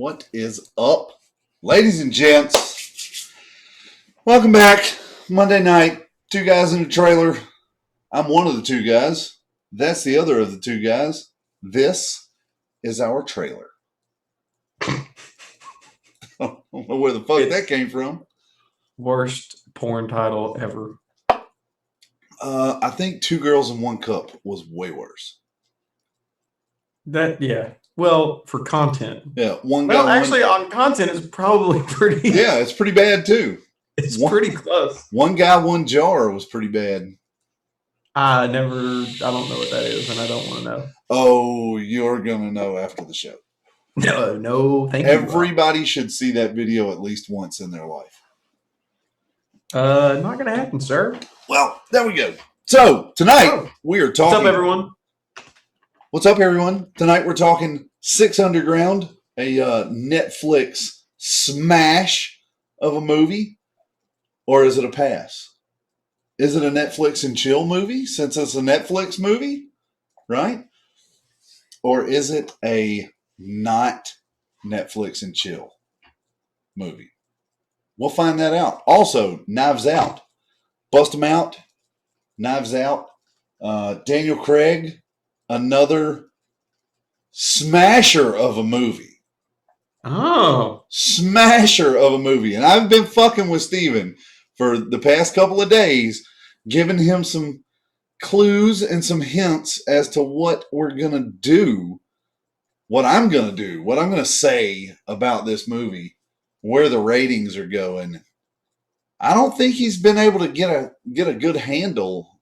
What is up, ladies and gents? Welcome back. Monday night, two guys in a trailer. I'm one of the two guys. That's the other of the two guys. This is our trailer. I don't know where the fuck that came from. Worst porn title ever. I think Two Girls in One Cup was way worse. Well, for content. Yeah, one guy. Well, actually, on content, it's probably pretty. Yeah, it's pretty bad too. It's pretty close. One guy, one jar was pretty bad. I don't know what that is, and I don't want to know. Oh, you're gonna know after the show. No, thank you. Everybody should see that video at least once in their life. Not gonna happen, sir. Well, there we go. So tonight we are talking. What's up, everyone? What's up, everyone? Tonight we're talking Six Underground, a Netflix smash of a movie, or is it a pass? Is it a Netflix and chill movie since it's a Netflix movie, right? Or is it a not Netflix and chill movie? We'll find that out. Also, Knives Out. Bust them out. Knives Out. Daniel Craig, another smasher of a movie. Oh. Smasher of a movie. And I've been fucking with Steven for the past couple of days, giving him some clues and some hints as to what we're going to do, what I'm going to do, what I'm going to say about this movie, where the ratings are going. I don't think he's been able to get a good handle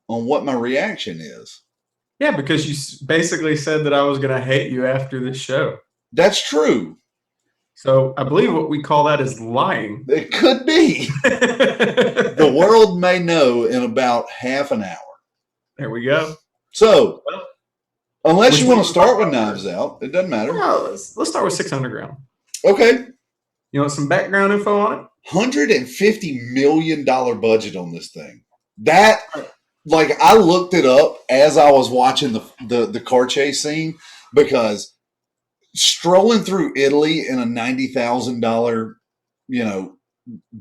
on what my reaction is. Yeah, because you basically said that I was going to hate you after this show. That's true. So I believe what we call that is lying. It could be. The world may know in about half an hour. There we go. So, unless you want to start with Knives Out, it doesn't matter. No, let's start with Six Underground. Okay. You want some background info on it? $150 million budget on this thing. That, like, I looked it up as I was watching the car chase scene, because strolling through Italy in a $90,000,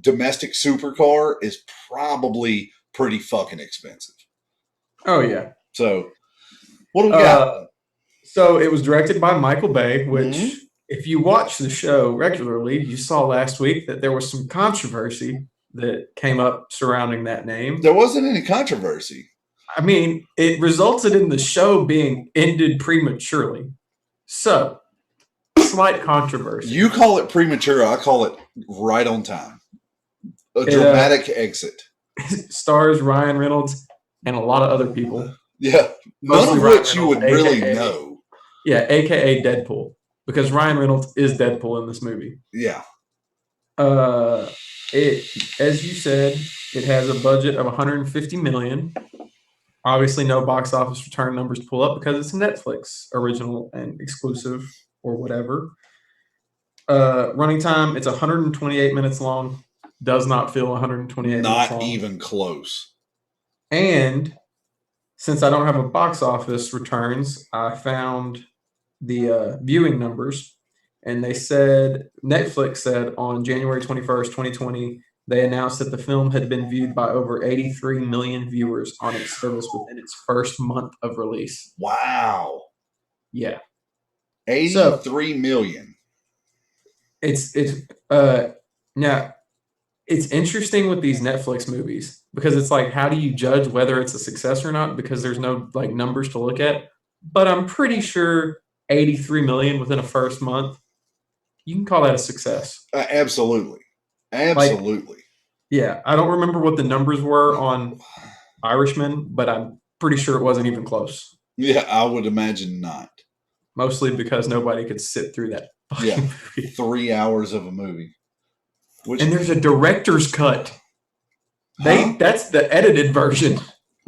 domestic supercar is probably pretty fucking expensive. Oh, yeah. So, what do we got? So, it was directed by Michael Bay, which, if you watch the show regularly, you saw last week that there was some controversy that came up surrounding that name. There wasn't any controversy. I mean, it resulted in the show being ended prematurely. So, slight controversy. You call it premature, I call it right on time. A dramatic exit. Stars Ryan Reynolds and a lot of other people. Yeah, none of which you would really know. Yeah, a.k.a. Deadpool. Because Ryan Reynolds is Deadpool in this movie. Yeah. As you said, it has a budget of $150 million. Obviously, no box office return numbers pull up because it's a Netflix original and exclusive or whatever. Running time, it's 128 minutes long. Does not feel 128 minutes long. Not even close. And since I don't have a box office returns, I found the viewing numbers, and Netflix said on January 21st, 2020, they announced that the film had been viewed by over 83 million viewers on its service within its first month of release. Wow. Yeah. 83 million. Now it's interesting with these Netflix movies, because it's like, how do you judge whether it's a success or not? Because there's no like numbers to look at. But I'm pretty sure 83 million within a first month, you can call that a success. Absolutely. Absolutely. Yeah. I don't remember what the numbers were on Irishman, but I'm pretty sure it wasn't even close. Yeah, I would imagine not. Mostly because nobody could sit through that fucking movie. 3 hours of a movie. And there's a director's cut. That's the edited version.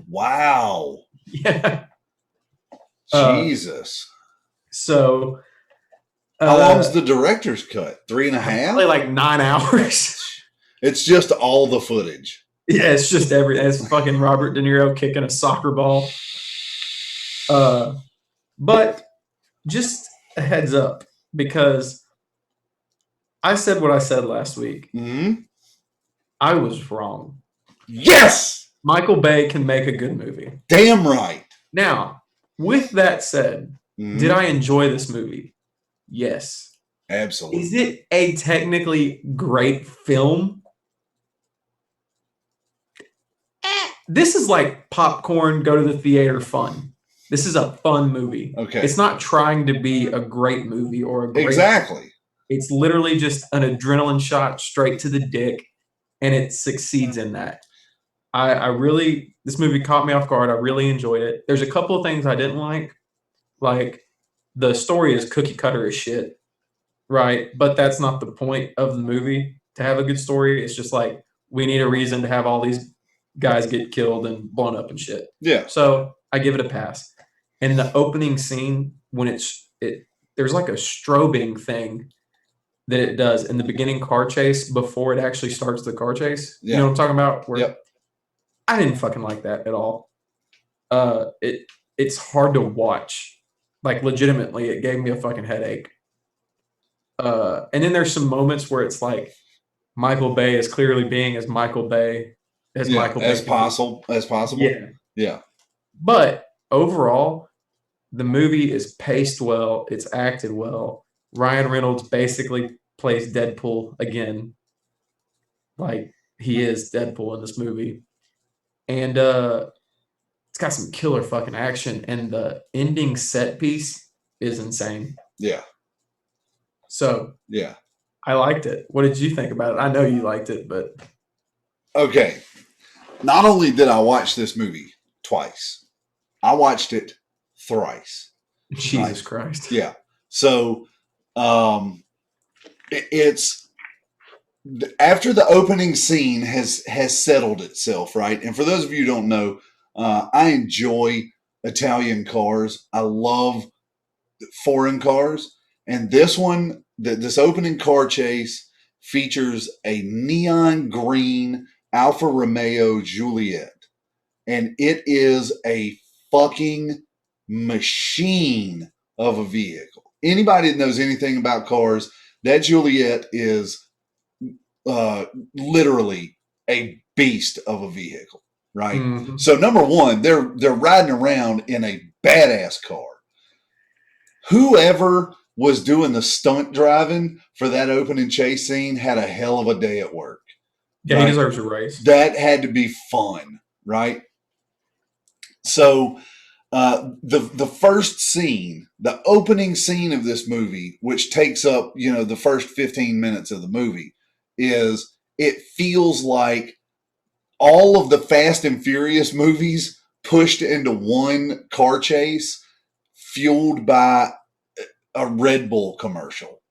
Wow. Yeah. Jesus. So how long's the director's cut? 3.5? Probably like 9 hours. It's just all the footage. Yeah, it's just it's fucking Robert De Niro kicking a soccer ball. But just a heads up, because I said what I said last week. Hmm. I was wrong. Yes! Michael Bay can make a good movie. Damn right. Now, with that said, did Hmm. I enjoy this movie? Yes. Absolutely. Is it a technically great film? This is like popcorn, go to the theater fun. This is a fun movie. Okay. It's not trying to be a great movie or a great. Exactly. It's literally just an adrenaline shot straight to the dick, and it succeeds in that. I really, this movie caught me off guard. I really enjoyed it. There's a couple of things I didn't like the story is cookie cutter as shit, right? But that's not the point of the movie to have a good story. It's just like we need a reason to have all these guys get killed and blown up and shit. Yeah. So I give it a pass. And in the opening scene, when there's like a strobing thing that it does in the beginning car chase before it actually starts the car chase. Yeah. You know what I'm talking about? Where Yep. I didn't fucking like that at all. It's hard to watch. Like legitimately, it gave me a fucking headache. And then there's some moments where it's like Michael Bay is clearly being as Michael Bay as Yeah, Michael Bay as can be. possible. As possible. Yeah. Yeah. But overall, the movie is paced well. It's acted well. Ryan Reynolds basically plays Deadpool again. Like he is Deadpool in this movie. And it's got some killer fucking action. And the ending set piece is insane. Yeah. So Yeah. I liked it. What did you think about it? I know you liked it, but Okay. Not only did I watch this movie twice, I watched it thrice. Jesus Christ. Yeah. So it's after the opening scene has settled itself, right? And for those of you who don't know, I enjoy Italian cars. I love foreign cars. And this one, this opening car chase features a neon green Alfa Romeo Juliet. And it is a fucking machine of a vehicle. Anybody that knows anything about cars, that Juliet is literally a beast of a vehicle, right? Mhm. So number one, they're riding around in a badass car. Whoever was doing the stunt driving for that opening chase scene had a hell of a day at work. Yeah, right? he deserves a raise. That had to be fun, right? So the first scene, the opening scene of this movie, which takes up, the first 15 minutes of the movie, is it feels like all of the Fast and Furious movies pushed into one car chase, fueled by a Red Bull commercial,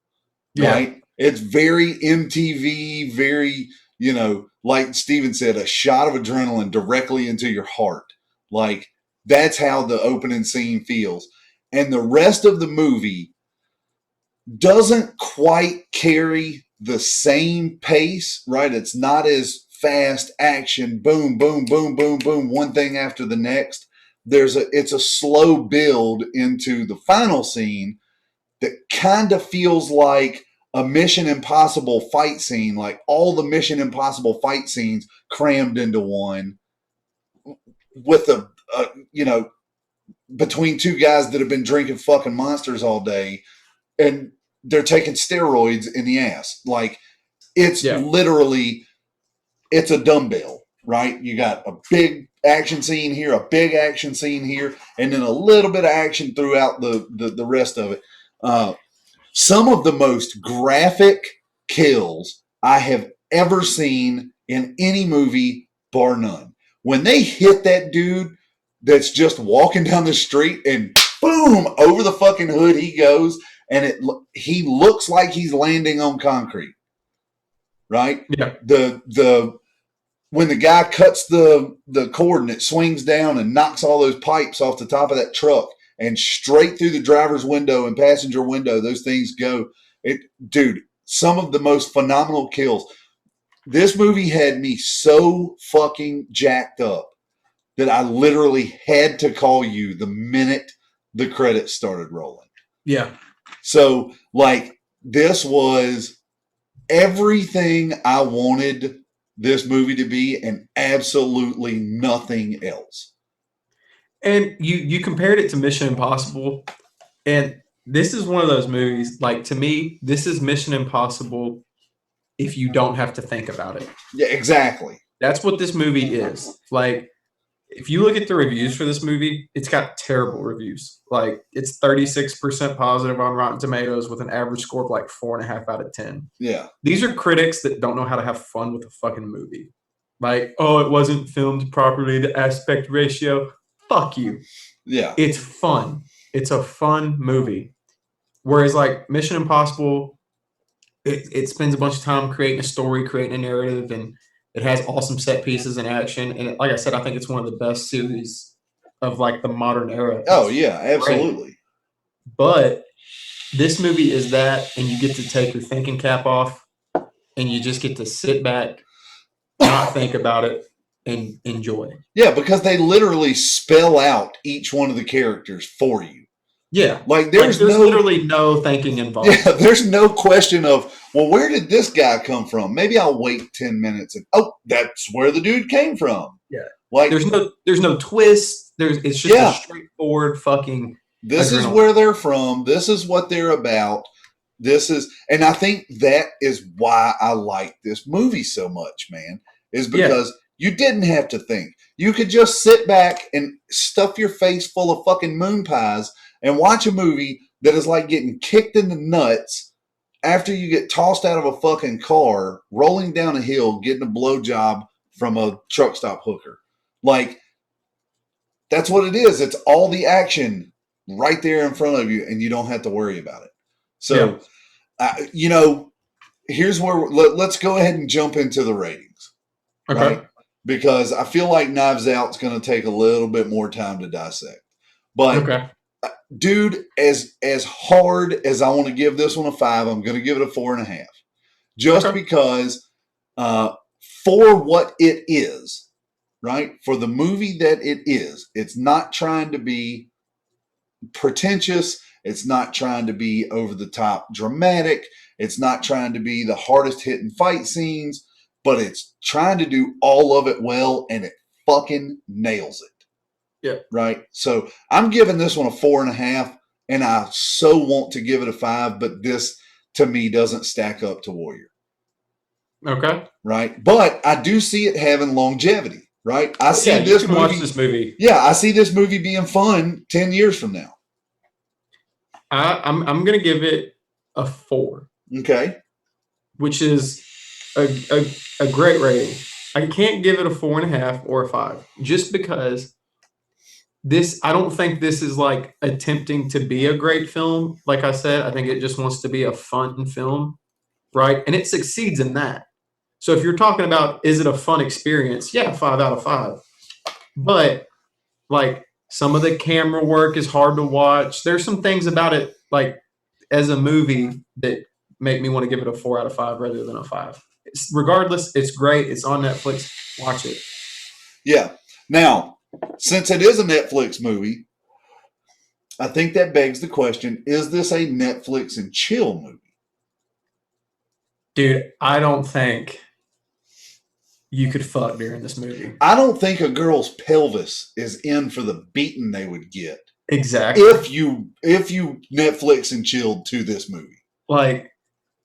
right? It's very MTV, very, like Steven said, a shot of adrenaline directly into your heart. Like, that's how the opening scene feels. And the rest of the movie doesn't quite carry the same pace, right? It's not as fast action, boom, boom, boom, boom, boom, one thing after the next. It's a slow build into the final scene that kind of feels like a Mission Impossible fight scene, like all the Mission Impossible fight scenes crammed into one with between two guys that have been drinking fucking Monsters all day and they're taking steroids in the ass. Like, it's literally, it's a dumbbell, right? You got a big action scene here, a big action scene here, and then a little bit of action throughout the rest of it. Some of the most graphic kills I have ever seen in any movie, bar none. When they hit that dude that's just walking down the street and boom, over the fucking hood he goes, and he looks like he's landing on concrete, right? Yeah. When the guy cuts the cord and it swings down and knocks all those pipes off the top of that truck and straight through the driver's window and passenger window, those things go. Dude, some of the most phenomenal kills. This movie had me so fucking jacked up that I literally had to call you the minute the credits started rolling. Yeah. So, like, this was everything I wanted this movie to be and absolutely nothing else. And you compared it to Mission Impossible, and this is one of those movies. Like, to me, this is Mission Impossible if you don't have to think about it. Yeah, exactly. That's what this movie is. Like, if you look at the reviews for this movie, it's got terrible reviews. Like, it's 36% positive on Rotten Tomatoes with an average score of like 4.5 out of 10. Yeah. These are critics that don't know how to have fun with a fucking movie. Like, oh, it wasn't filmed properly, the aspect ratio. Fuck you. Yeah. It's fun. It's a fun movie. Whereas, like, Mission Impossible, it spends a bunch of time creating a story, creating a narrative, and it has awesome set pieces and action. And like I said, I think it's one of the best series of like the modern era. Oh, It's yeah, absolutely. great. But this movie is that, and you get to take your thinking cap off, and you just get to sit back, not think about it, and enjoy. Yeah, because they literally spell out each one of the characters for you. Yeah. Like there's no literally no thinking involved. Yeah, there's no question of, well, where did this guy come from? Maybe I'll wait 10 minutes and that's where the dude came from. Yeah. Like there's no twist. It's just a straightforward fucking this is where they're from. This is what they're about. And I think that is why I like this movie so much, man, is because you didn't have to think. You could just sit back and stuff your face full of fucking moon pies and watch a movie that is like getting kicked in the nuts after you get tossed out of a fucking car, rolling down a hill, getting a blowjob from a truck stop hooker. Like, that's what it is. It's all the action right there in front of you, and you don't have to worry about it. So, here's where let's go ahead and jump into the ratings. Okay. Right? Because I feel like Knives Out's going to take a little bit more time to dissect. But, dude, as hard as I want to give this one a 5, I'm going to give it a 4.5. Just because for what it is, right? For the movie that it is, it's not trying to be pretentious. It's not trying to be over the top dramatic. It's not trying to be the hardest hitting fight scenes, but it's trying to do all of it well, and it fucking nails it. Yeah. Right. So I'm giving this one a 4.5, and I so want to give it a 5, but this to me doesn't stack up to Warrior. Okay. Right. But I do see it having longevity. Right. I see this movie. Watch this movie. Yeah, I see this movie being fun 10 years from now. I'm gonna give it a 4. Okay. Which is a great rating. I can't give it a 4.5 or a 5 just because I don't think this is like attempting to be a great film. Like I said, I think it just wants to be a fun film, right? And it succeeds in that. So if you're talking about, is it a fun experience? Yeah, 5 out of 5. But like some of the camera work is hard to watch. There's some things about it, like as a movie, that make me want to give it a 4 out of 5 rather than a 5. Regardless, it's great. It's on Netflix. Watch it. Yeah. Now, since it is a Netflix movie, I think that begs the question, is this a Netflix and chill movie? Dude, I don't think you could fuck during this movie. I don't think a girl's pelvis is in for the beating they would get. Exactly. If you Netflix and chilled to this movie. Like,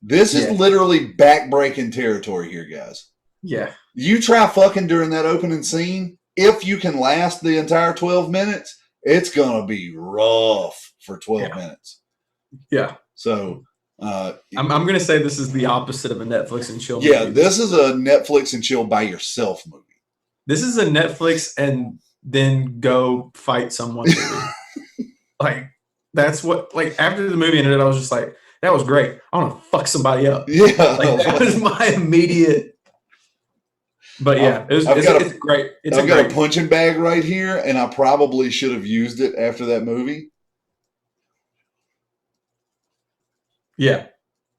this is literally backbreaking territory here, guys. Yeah. You try fucking during that opening scene, if you can last the entire 12 minutes, it's going to be rough for 12 minutes. Yeah. So, I'm going to say this is the opposite of a Netflix and chill movie. Yeah, this is a Netflix and chill by yourself movie. This is a Netflix and then go fight someone movie. Like, that's what, like, after the movie ended, I was just like, that was great. I want to fuck somebody up. Yeah. Like, that was my immediate. But yeah, it's great. I've got a punching bag right here, and I probably should have used it after that movie. Yeah.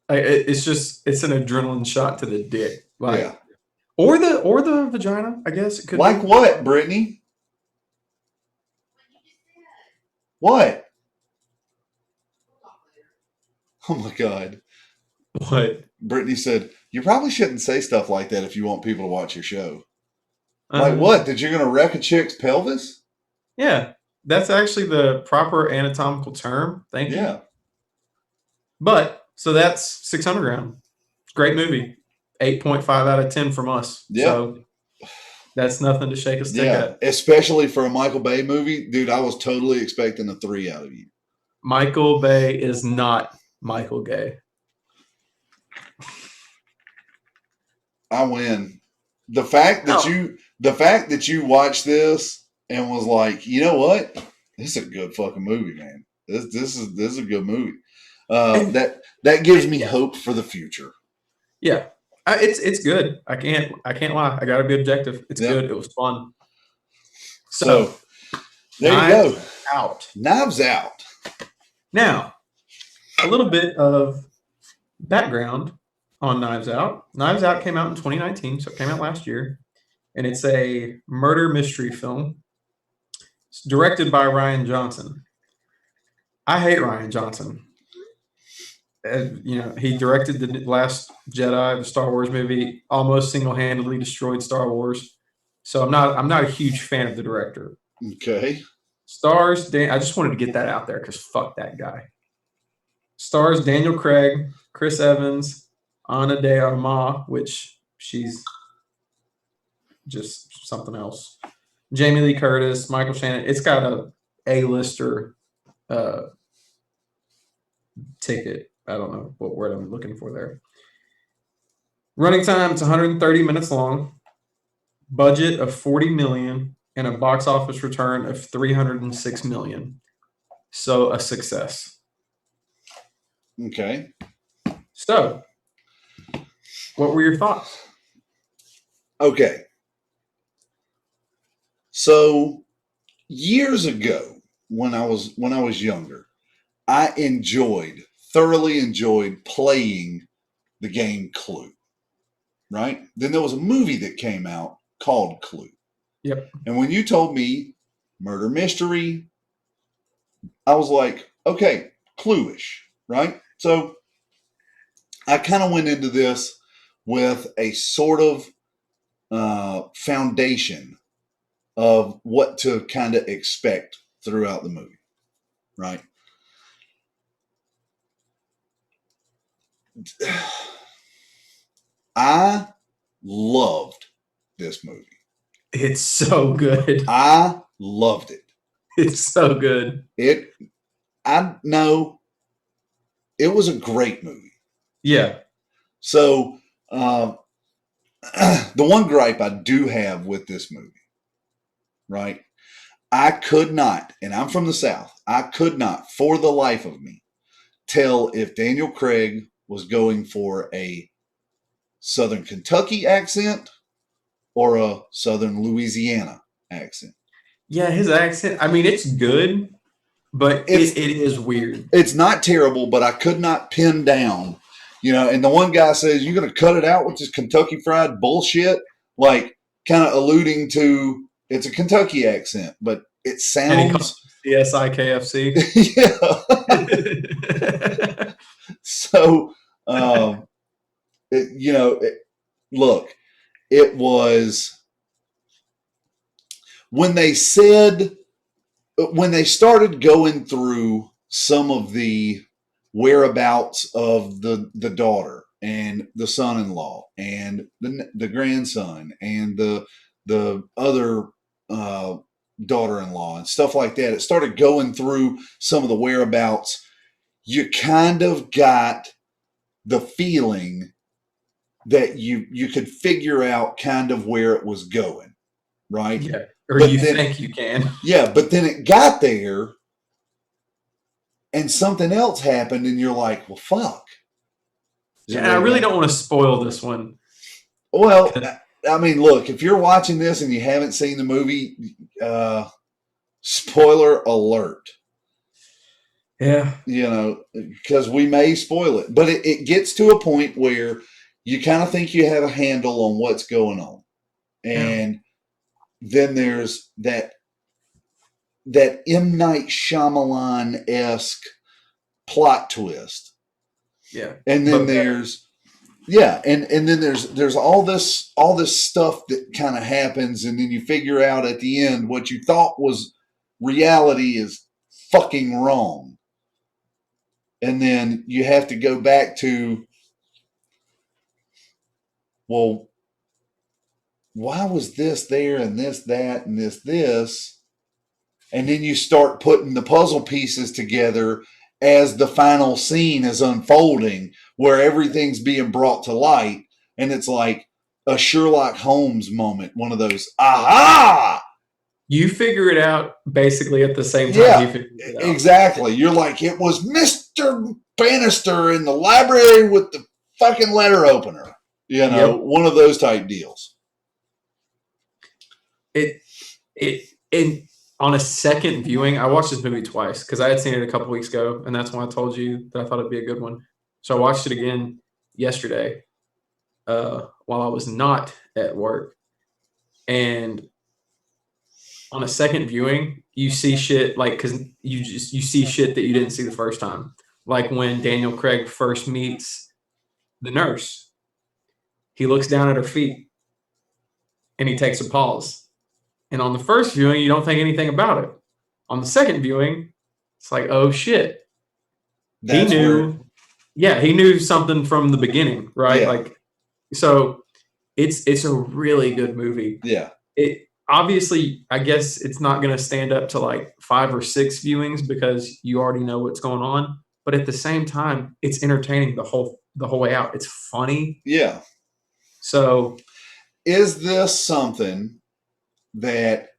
It's an adrenaline shot to the dick. Like, yeah. Or the vagina, I guess. It could like be. What, Brittany? What? Oh my God. What? Brittany said, "You probably shouldn't say stuff like that if you want people to watch your show." Like Uh, what? That you're going to wreck a chick's pelvis? yeah, that's actually the proper anatomical term. Thank you. Yeah. But so that's 600 Ground. Great movie. 8.5 out of 10 from us. Yeah. So that's nothing to shake a stick Yeah. at. Especially for a Michael Bay movie. Dude, I was totally expecting a 3 out of you. Michael Bay is not Michael Gay. I win. The fact that No. you watched this and was like, you know what? This is a good fucking movie, man. This is a good movie. And That gives me yeah, hope for the future. yeah. It's good. I can't lie. I gotta be objective. It's Yeah. good. It was fun. So So there you Knives go. Out. Knives Out. Now, a little bit of background on Knives Out. Knives Out came out in 2019, so it came out last year, and it's a murder mystery film. It's directed by Ryan Johnson. I hate Ryan Johnson. He directed the Last Jedi, the Star Wars movie, almost single-handedly destroyed Star Wars. So I'm not a huge fan of the director. Okay. Stars. I just wanted to get that out there because fuck that guy. Stars Daniel Craig, Chris Evans, Ana de Armas, which she's just something else. Jamie Lee Curtis, Michael Shannon. It's got a A-lister uh, ticket. I don't know what word I'm looking for there. Running time, it's 130 minutes long. Budget of 40 million and a box office return of 306 million. So a success. Okay. So, what were your thoughts? Okay. So years ago, when I was younger, I thoroughly enjoyed playing the game Clue. Right? Then there was a movie that came out called Clue. Yep. And when you told me murder mystery, I was like, okay, Clue-ish, right? So I kind of went into this with a sort of foundation of what to kind of expect throughout the movie, right? I loved this movie. It's so good. I loved it. It's so good. I know it was a great movie. Yeah. So the one gripe I do have with this movie, right? I could not, and I'm from the South, I could not, for the life of me, tell if Daniel Craig was going for a Southern Kentucky accent or a Southern Louisiana accent. Yeah, his accent, I mean, it's good, but it is weird. It's not terrible, but I could not pin down, and the one guy says, "You're going to cut it out with this Kentucky Fried bullshit," like kind of alluding to it's a Kentucky accent, but it And he calls sounds CSI KFC. yeah. So, look, it was when they started going through some of the whereabouts of the daughter and the son-in-law and the grandson and the other daughter-in-law and stuff like that, it started going through some of the whereabouts. You kind of got the feeling that you could figure out kind of where it was going, right? Yeah. Or you think you can. Yeah, but then it got there and something else happened and you're like, well, fuck. Yeah, I really don't want to spoil this one. Well, I mean, look, if you're watching this and you haven't seen the movie, spoiler alert. Yeah. Because we may spoil it. But it gets to a point where you kind of think you have a handle on what's going on. And then there's that M. Night Shyamalan-esque plot twist Yeah. And then But better. and then there's all this stuff that kind of happens, and then you figure out at the end what you thought was reality is fucking wrong. And then you have to go back to, well, why was this there and this that and this, and then you start putting the puzzle pieces together as the final scene is unfolding, where everything's being brought to light, and it's like a Sherlock Holmes moment, one of those aha. You figure it out basically at the same time he Yeah, figures it out. exactly. You're like, it was Mr. Bannister in the library with the fucking letter opener. You know, Yep. one of those type deals. And on a second viewing, I watched this movie twice because I had seen it a couple weeks ago, and that's when I told you that I thought it'd be a good one. So I watched it again yesterday while I was not at work, and on a second viewing, you see shit like because you see shit that you didn't see the first time, like when Daniel Craig first meets the nurse, he looks down at her feet and he takes a pause. And on the first viewing, you don't think anything about it. On the second viewing, it's like, oh shit. That's he where, knew he knew something from the beginning, right? Yeah. Like, so it's a really good movie. yeah, It obviously, I guess it's not going to stand up to like 5 or 6 viewings because you already know what's going on. But at the same time, it's entertaining the whole way out. It's funny. yeah. So Is this something that,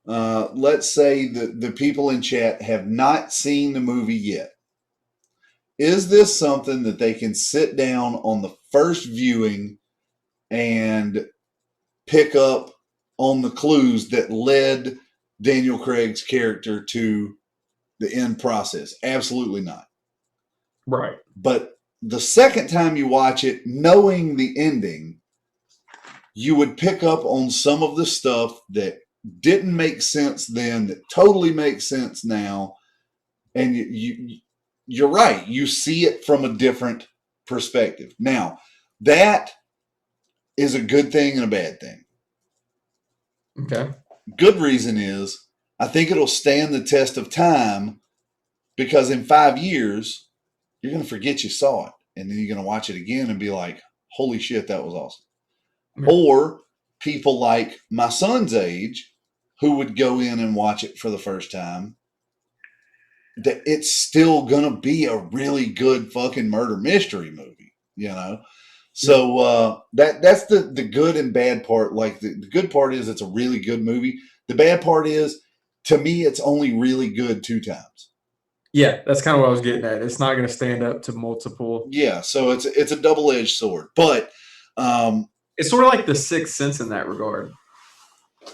let's say the people in chat have not seen the movie yet? Is this something that they can sit down on the first viewing and pick up on the clues that led Daniel Craig's character to the end process? Absolutely not. right. But the second time you watch it, knowing the ending, you would pick up on some of the stuff that didn't make sense then that totally makes sense now. And you're right. You see it from a different perspective. Now, that is a good thing and a bad thing. Okay. Good reason is I think it'll stand the test of time, because in 5 years, you're going to forget you saw it. And then you're going to watch it again and be like, holy shit, that was awesome. Yeah. Or people like my son's age who would go in and watch it for the first time, that it's still going to be a really good fucking murder mystery movie, you know? So that's the good and bad part. Like the good part is it's a really good movie. The bad part is, to me, it's only really good 2 times. Yeah, that's kind of what I was getting at. It's not going to stand up to multiple. Yeah, so it's a double-edged sword. But It's sort of like The Sixth Sense in that regard.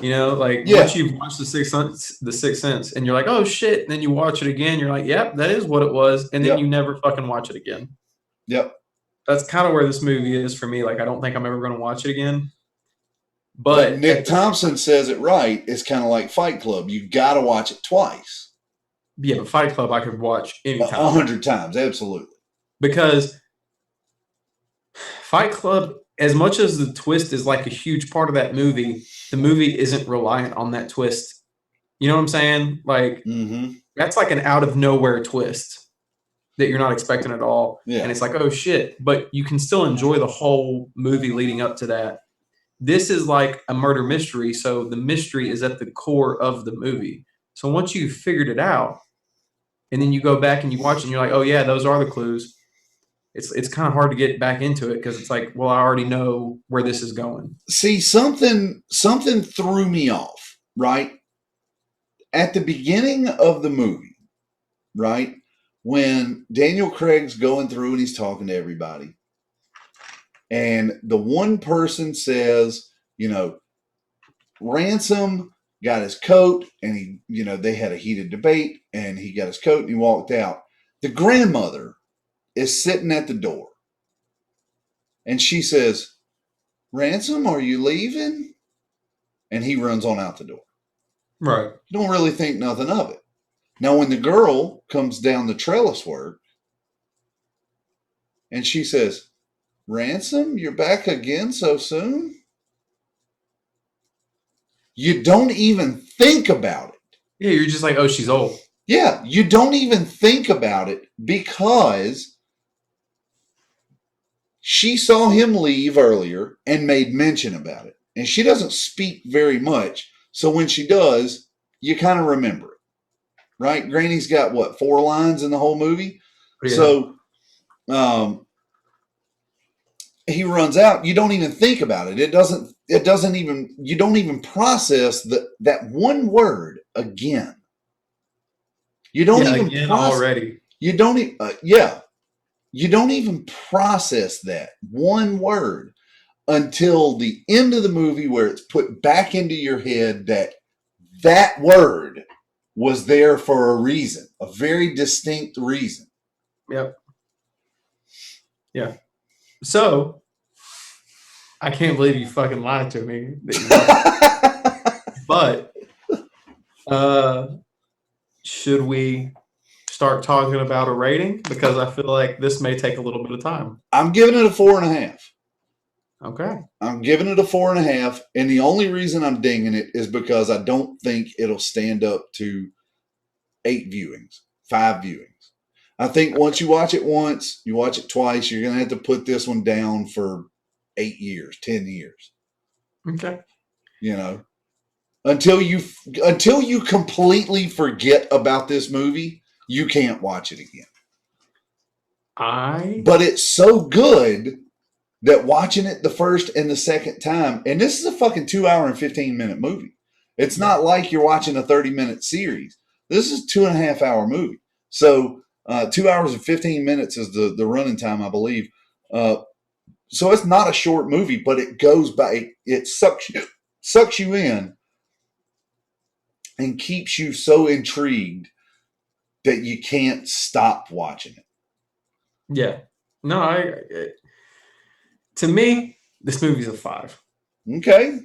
You know, like Yeah. once you've watched The Sixth Sense, and you're like, oh shit, and then you watch it again, you're like, yep, that is what it was, and then Yep. you never fucking watch it again. Yep. That's kind of where this movie is for me. Like, I don't think I'm ever going to watch it again. But Nick Thompson says it right. It's kind of like Fight Club. You got to watch it twice. Yeah, but Fight Club I could watch anytime. 100 times, absolutely. Because Fight Club, as much as the twist is like a huge part of that movie, the movie isn't reliant on that twist. You know what I'm saying? Like, that's like an out of nowhere twist that you're not expecting at all. Yeah. And it's like, oh shit, but you can still enjoy the whole movie leading up to that. This is like a murder mystery, so the mystery is at the core of the movie. So once you've figured it out, and then you go back and you watch it and you're like, oh yeah, those are the clues. It's kind of hard to get back into it because it's like, well, I already know where this is going. See, something threw me off, right? At the beginning of the movie, right? When Daniel Craig's going through and he's talking to everybody, and the one person says, you know, Ransom got his coat, and he, you know, they had a heated debate, and he got his coat and he walked out. The grandmother is sitting at the door, and she says, Ransom, are you leaving? And he runs on out the door. Right. You don't really think nothing of it. Now, when the girl comes down the trellis work, And she says, Ransom, you're back again so soon? You don't even think about it. Yeah, you're just like, oh, she's old. Yeah, you don't even think about it because she saw him leave earlier and made mention about it. And she doesn't speak very much. So when she does, you kind of remember it. Right? Granny's got what, 4 lines in the whole movie? Yeah. So he runs out. You don't even think about it. It doesn't even, you don't even process that one word again. You don't even again already. You don't you don't even process that one word until the end of the movie, where it's put back into your head that word was there for a reason, a very distinct reason. Yep. Yeah. So I can't believe you fucking lied to me. But should we start talking about a rating? Because I feel like this may take a little bit of time. I'm giving it a 4.5. Okay. I'm giving it a 4.5, and the only reason I'm dinging it is because I don't think it'll stand up to 8 viewings, 5 viewings. I think once you watch it once, you watch it twice, you're going to have to put this one down for 8 years, 10 years. Okay. You know, until you completely forget about this movie, you can't watch it again. But it's so good that watching it the first and the second time, and this is a fucking 2 hour and 15-minute movie. It's not like you're watching a 30-minute series. This is a 2.5 hour movie. So 2 hours and 15 minutes is the running time, I believe. So it's not a short movie, but it goes by. It sucks you in and keeps you so intrigued that you can't stop watching it. Yeah. No, to me, this movie's a 5. Okay.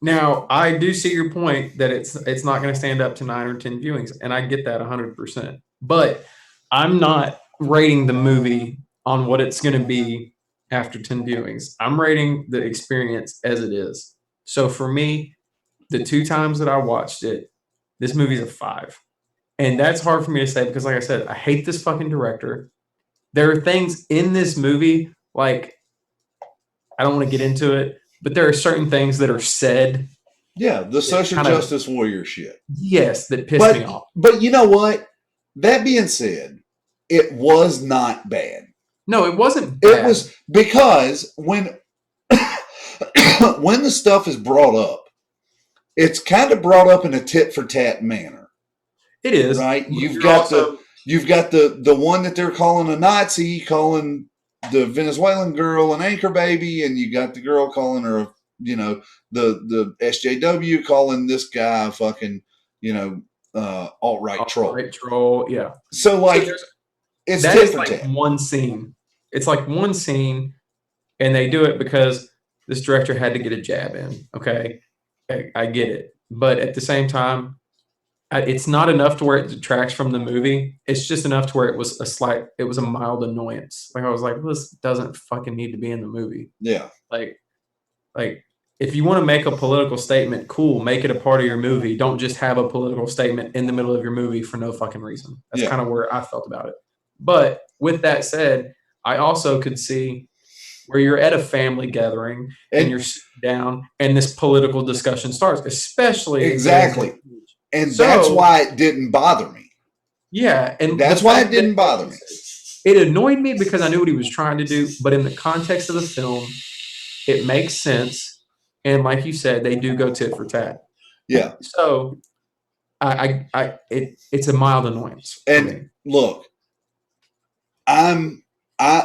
Now, I do see your point that it's not going to stand up to 9 or 10 viewings, and I get that 100%. But I'm not rating the movie on what it's going to be after 10 viewings. I'm rating the experience as it is. So for me, the 2 times that I watched it, this movie's a 5. And that's hard for me to say because, like I said, I hate this fucking director. There are things in this movie, like, I don't want to get into it, but there are certain things that are said. Yeah, the social justice warrior shit. Yes, that pissed me off. But you know what? That being said, it was not bad. No, it wasn't bad. It was because when the stuff is brought up, it's kind of brought up in a tit for tat manner. It is. Right? You've got the one that they're calling a Nazi, calling the Venezuelan girl an anchor baby, and you got the girl calling her, the SJW calling this guy a fucking, alt-right troll. Alt-right troll, yeah. So, like, it's that is like one scene. It's like one scene, and they do it because this director had to get a jab in. Okay, I get it, but at the same time, it's not enough to where it detracts from the movie. It's just enough to where it was a mild annoyance. Like, I was like, well, this doesn't fucking need to be in the movie. Yeah. Like if you want to make a political statement, cool, make it a part of your movie. Don't just have a political statement in the middle of your movie for no fucking reason. That's kind of where I felt about it. But with that said, I also could see where you're at a family gathering and you're sitting down and this political discussion starts, especially exactly. And so, that's why it didn't bother me. Yeah. And that's why it didn't bother me. It annoyed me because I knew what he was trying to do, but in the context of the film, it makes sense. And like you said, they do go tit for tat. Yeah. So it's a mild annoyance. And look, I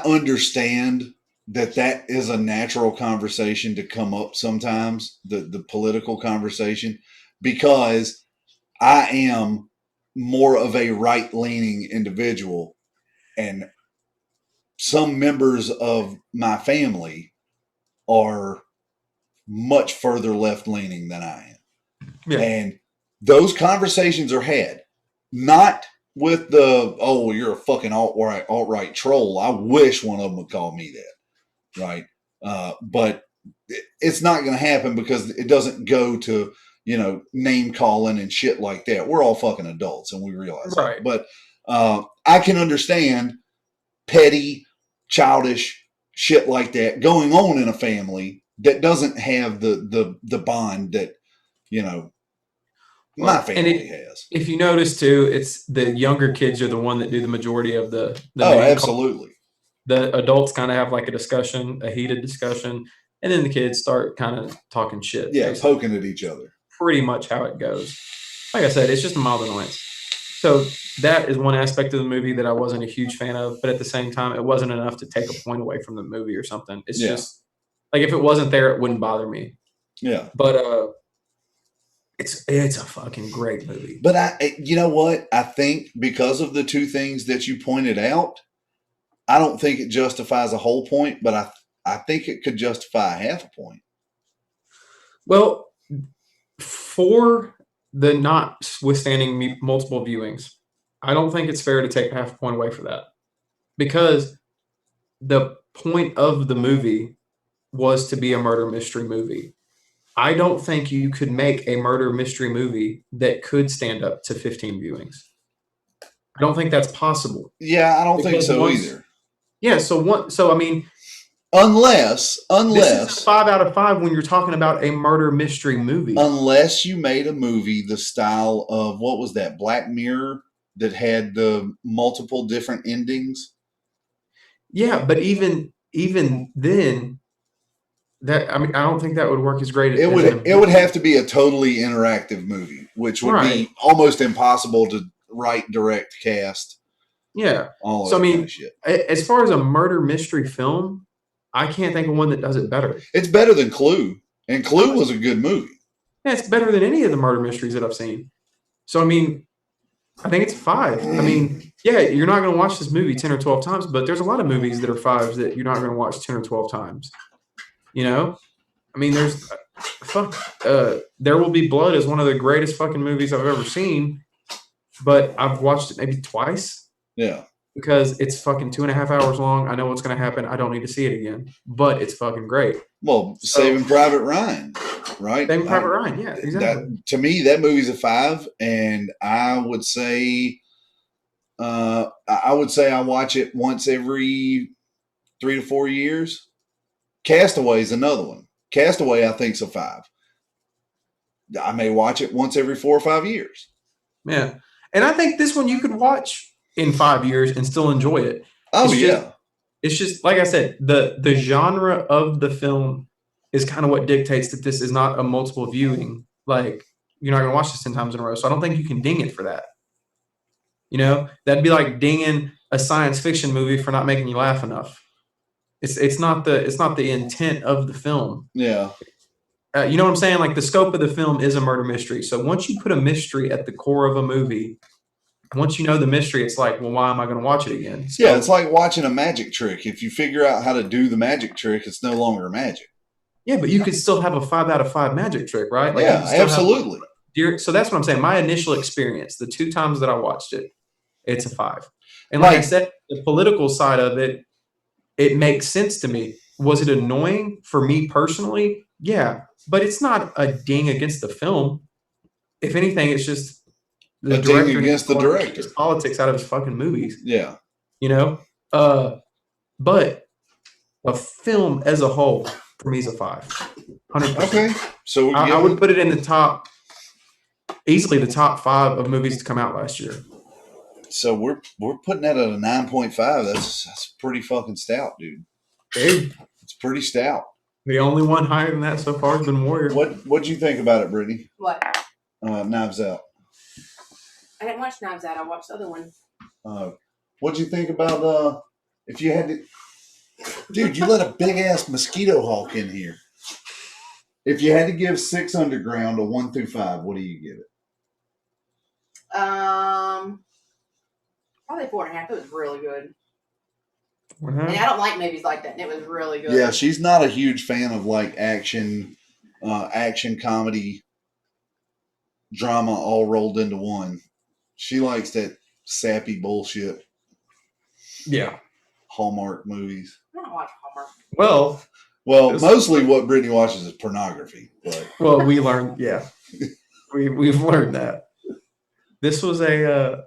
understand that is a natural conversation to come up sometimes, the political conversation, because I am more of a right-leaning individual, and some members of my family are much further left-leaning than I am. Yeah. And those conversations are had, not with the you're a fucking alt-right troll. I wish one of them would call me that, right? But it's not going to happen because it doesn't go to name calling and shit like that. We're all fucking adults and we realize Right. that. But I can understand petty, childish shit like that going on in a family that doesn't have the bond that my Well, family has. if you notice too, it's the younger kids are the one that do the majority of the Oh, name call. absolutely. The adults kind of have like a heated discussion, and then the kids start kind of talking shit. Yeah, basically. poking at each other. Pretty much how it goes. Like I said, it's just a mild annoyance. So that is one aspect of the movie that I wasn't a huge fan of, but at the same time, it wasn't enough to take a point away from the movie or something. It's just like if it wasn't there, it wouldn't bother me. Yeah. But it's a fucking great movie. But you know what? I think because of the two things that you pointed out, I don't think it justifies a whole point, but I think it could justify half a point. Well, for the notwithstanding multiple viewings, I don't think it's fair to take half a point away for that, because the point of the movie was to be a murder mystery movie. I don't think you could make a murder mystery movie that could stand up to 15 viewings. I don't think that's possible. Yeah, I don't think so either. Yeah, so I mean, unless this is a 5 out of 5 when you're talking about a murder mystery movie. Unless you made a movie the style of, what was that, Black Mirror, that had the multiple different endings. Yeah, but even then, I don't think that would work as great. It would have to be a totally interactive movie, which would be almost impossible to write, direct, cast. Yeah. All so I mean, kind of shit. As far as a murder mystery film, I can't think of one that does it better. It's better than Clue, and Clue was a good movie. Yeah, it's better than any of the murder mysteries that I've seen. So I mean, I think it's 5. I mean, yeah, you're not going to watch this movie 10 or 12 times, but there's a lot of movies that are 5s that you're not going to watch 10 or 12 times. I mean, there's There Will Be Blood is one of the greatest fucking movies I've ever seen, but I've watched it maybe twice. Yeah. Because it's fucking 2.5 hours long. I know what's going to happen. I don't need to see it again, but it's fucking great. Well, Saving Private Ryan, right? Saving Private Ryan, yeah, exactly. To me, that movie's a 5, and I would say I watch it once every 3 to 4 years. Castaway is another one. Castaway, I think, is a 5. I may watch it once every 4 or 5 years. Yeah, and I think this one you could watch in 5 years and still enjoy it. It's just like I said, the genre of the film is kind of what dictates that this is not a multiple viewing. Like, you're not going to watch this 10 times in a row, so I don't think you can ding it for that. That'd be like dinging a science fiction movie for not making you laugh enough. It's not the intent of the film. Yeah. You know what I'm saying? Like, the scope of the film is a murder mystery. So once you put a mystery at the core of a movie, once you know the mystery, it's like, well, why am I going to watch it again? So, yeah, it's like watching a magic trick. If you figure out how to do the magic trick, it's no longer magic. Yeah, but you could still have a 5 out of 5 magic trick, right? Like, yeah, absolutely. So that's what I'm saying. My initial experience, the 2 times that I watched it, it's a 5. And like I said, the political side of it, it makes sense to me. Was it annoying for me personally? Yeah, but it's not a ding against the film. If anything, it's just the director against the director. Politics out of his fucking movies. Yeah. But a film as a whole for me is a 5. 100%. Okay. So I would put it in easily the top 5 of movies to come out last year. So we're putting that at a 9.5. That's pretty fucking stout, dude. Dude, it's pretty stout. The only one higher than that so far has been Warrior. What'd you think about it, Brittany? What? Knives Out. I didn't watch Knives Out. I watched the other one. What'd you think about if you had to? Dude, you let a big ass mosquito hawk in here. If you had to give Six Underground a 1 through 5, what do you give it? Probably 4.5. It was really good. Mm-hmm. And I don't like movies like that, and it was really good. Yeah, she's not a huge fan of like action comedy, drama all rolled into one. She likes that sappy bullshit Yeah. Hallmark movies. I don't watch Hallmark. Well, Well, It's- mostly what Brittany watches is pornography, but we learned. Yeah, we've learned that. This was a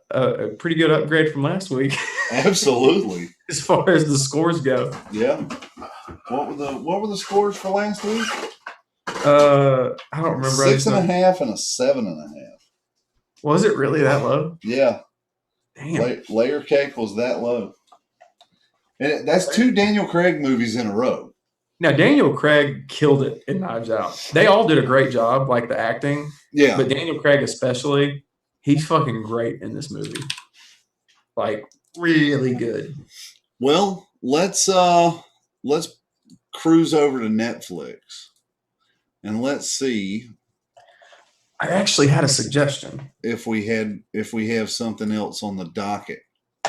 pretty good upgrade from last week absolutely, as far as the scores go. yeah. What were the scores for last week? I don't remember. I just 6.5 and a 7.5. Was it really that low? Yeah, Damn. Layer Cake was that low, and that's 2 Daniel Craig movies in a row. Now Daniel Craig killed it in Knives Out. They all did a great job, like the acting, Yeah, but Daniel Craig especially, he's fucking great in this movie. Like really good. well, let's cruise over to Netflix and let's see I actually had a suggestion. if we have something else on the docket.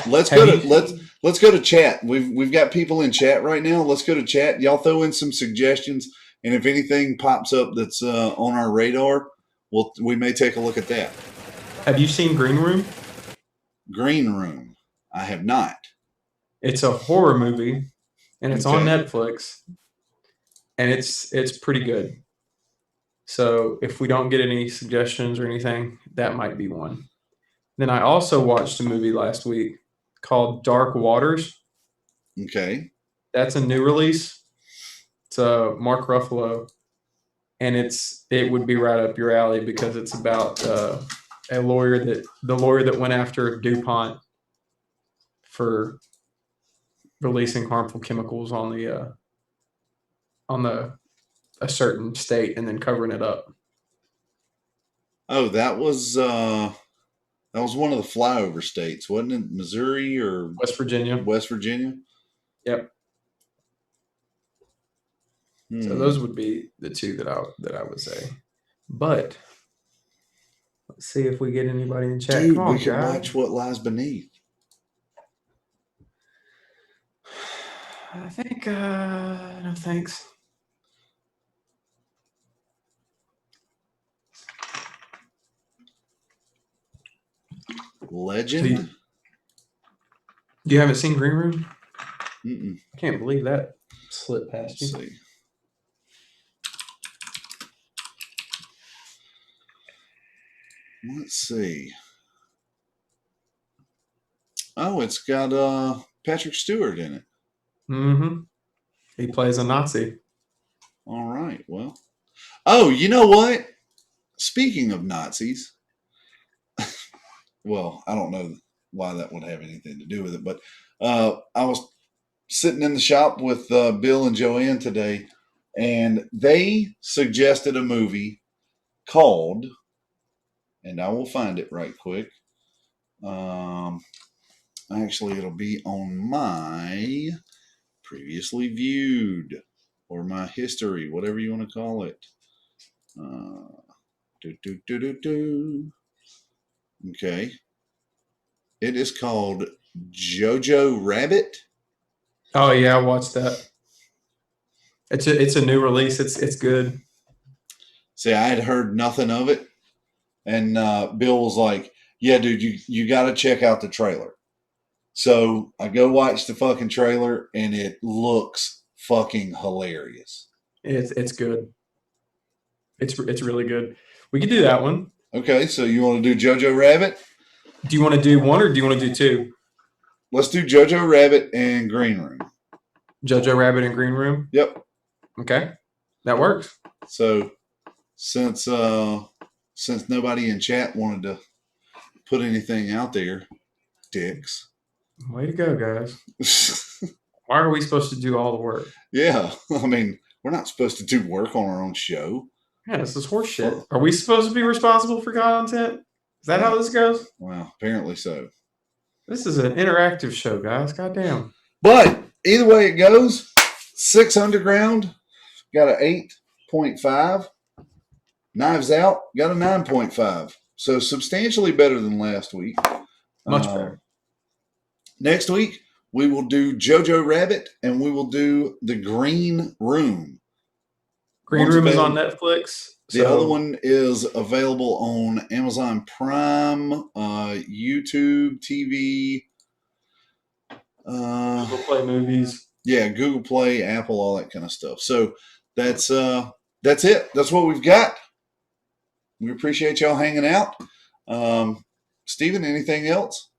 Let's Have go to you- let's go to chat. We've got people in chat right now. Let's go to chat. Y'all throw in some suggestions, and if anything pops up that's on our radar, we may take a look at that. Have you seen Green Room? Green Room. I have not. It's a horror movie, and it's on Okay. Netflix, and it's pretty good. So if we don't get any suggestions or anything, that might be one. Then I also watched a movie last week called Dark Waters. Okay. That's a new release. It's Mark Ruffalo, and it would be right up your alley because it's about the lawyer that went after DuPont for releasing harmful chemicals on a certain state and then covering it up. Oh, that was one of the flyover states, wasn't it? Missouri or West Virginia. West Virginia? Yep. Hmm. So those would be the two that I would say. But let's see if we get anybody in chat. Dude, Come on, we can guys. watch What Lies Beneath. I think no thanks. Legend? You haven't seen Green Room? Mm-mm. I can't believe that slipped past Let's you. see. Let's see. Oh, it's got Patrick Stewart in it. Mm-hmm. He plays a Nazi. All right. Well. Oh, you know what? Speaking of Nazis, well, I don't know why that would have anything to do with it, but I was sitting in the shop with Bill and Joanne today, and they suggested a movie called, and I will find it right quick. Actually, it'll be on my previously viewed or my history, whatever you want to call it. Okay. It is called Jojo Rabbit. Oh yeah, I watched that. It's a new release. It's good. See, I had heard nothing of it, and Bill was like, "Yeah, dude, you got to check out the trailer." So I go watch the fucking trailer, and it looks fucking hilarious. It's good. It's really good. We could do that one. Okay, so you want to do Jojo Rabbit? Do you want to do one or do you want to do two? Let's do Jojo Rabbit and Green Room. Jojo Rabbit and Green Room. Yep. Okay, that works. So since nobody in chat wanted to put anything out there, dicks. Way to go, guys. Why are we supposed to do all the work? Yeah, I mean, we're not supposed to do work on our own show. Yeah, this is horse shit. Are we supposed to be responsible for content? Is that how this goes? Well, apparently so. This is an interactive show, guys. Goddamn. But either way it goes, 6 Underground got an 8.5. Knives Out got a 9.5. So substantially better than last week. Much better. Next week, we will do Jojo Rabbit and we will do The Green Room. Green What's Room is on available? Netflix. The other one is available on Amazon Prime, YouTube TV, Google Play Movies. yeah, Google Play, Apple, all that kind of stuff. So that's it. That's what we've got. We appreciate y'all hanging out. Steven, anything else?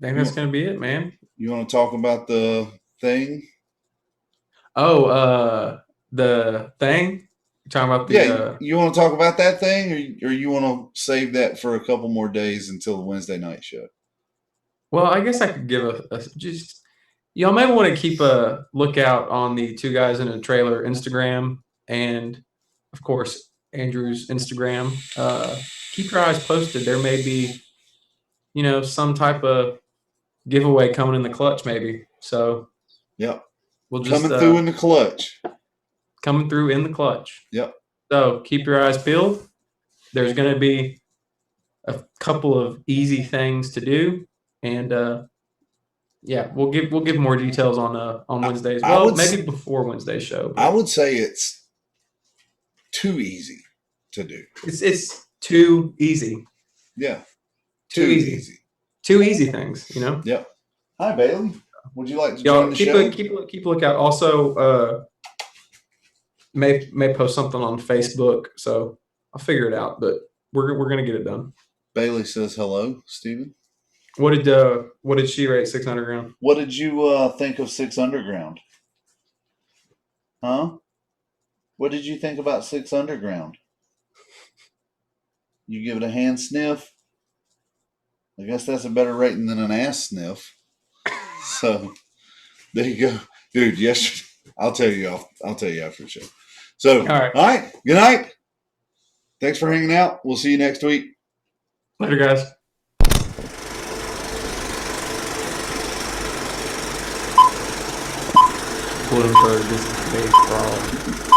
I think that's going to be it, man. You want to talk about the thing? Oh, the thing? You're talking about the Yeah, you want to talk about that thing, or you want to save that for a couple more days until the Wednesday night show? well, I guess I could give a just y'all may want to keep a lookout on the Two Guys in a Trailer Instagram and of course Andrew's Instagram. Keep your eyes posted. There may be, some type of giveaway coming in the clutch, maybe. So Yep, we'll just coming through in the clutch. coming through in the clutch. Yep. So keep your eyes peeled. There's going to be a couple of easy things to do, and yeah, we'll give more details on Wednesdays. Well, maybe before Wednesday's show. I would say it's too easy to do. It's too easy. Yeah, Too easy. Too easy things, Yep. Hi, Bailey. Would you like to Y'all join the keep show? keep a lookout. Also, may post something on Facebook, so I'll figure it out. But we're gonna get it done. Bailey says hello, Steven. What did she rate 6 Underground? What did you think of Six Underground? Huh? What did you think about Six Underground? You give it a hand sniff? I guess that's a better rating than an ass sniff. So there you go, dude. Yes, I'll tell you after the show. So All right. all right. Good night. Thanks for hanging out. We'll see you next week. Later, guys. Bloomberg is a big fraud.